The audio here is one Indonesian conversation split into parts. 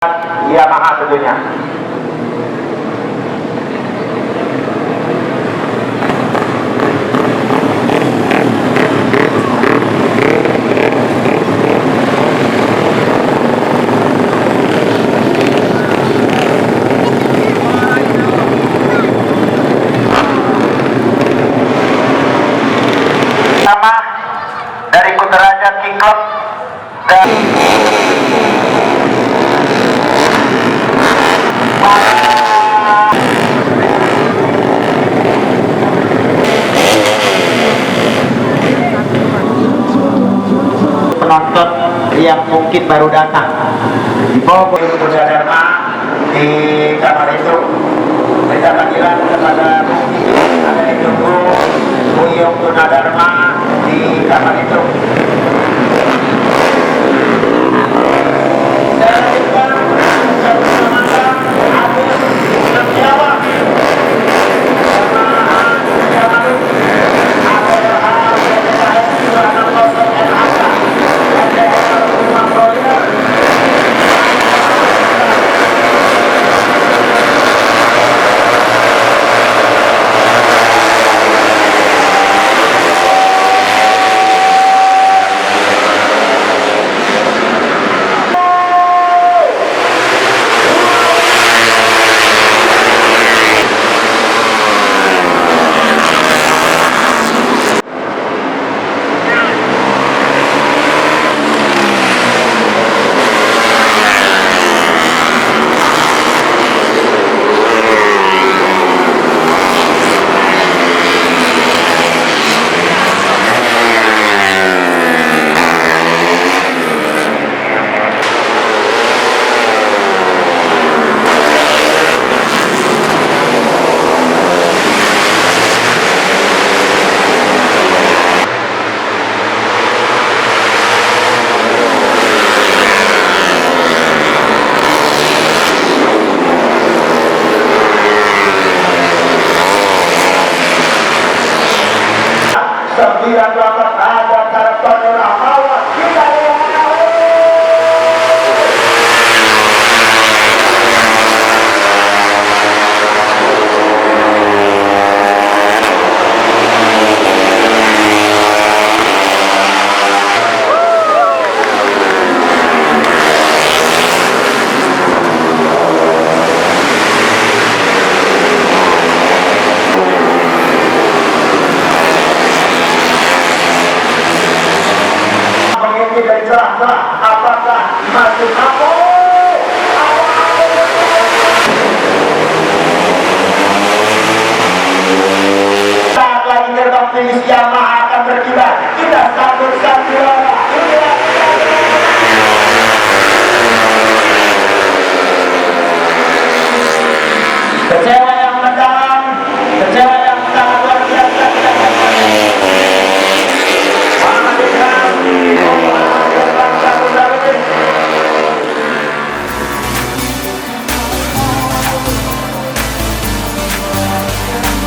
Yamaha tentunya. Sama dari Kudrajat King Club dan penonton yang mungkin baru datang di bawah Buddha Dharma di kamar itu. Kita panggilan kepada ada yang tunggu Buyung Buddha Dharma di kamar itu. Dan juga bersama-sama Agus Setiawan sembilan delapan ada karakter Rahmawan kita dari celah-celah apakah masuk kamu saat lagi gerbang finish Yamaha akan berkibar. Kita sambut Sandiwara. Kecewa yang mendalam, kecewa yang sangat luar biasa.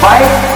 Baik.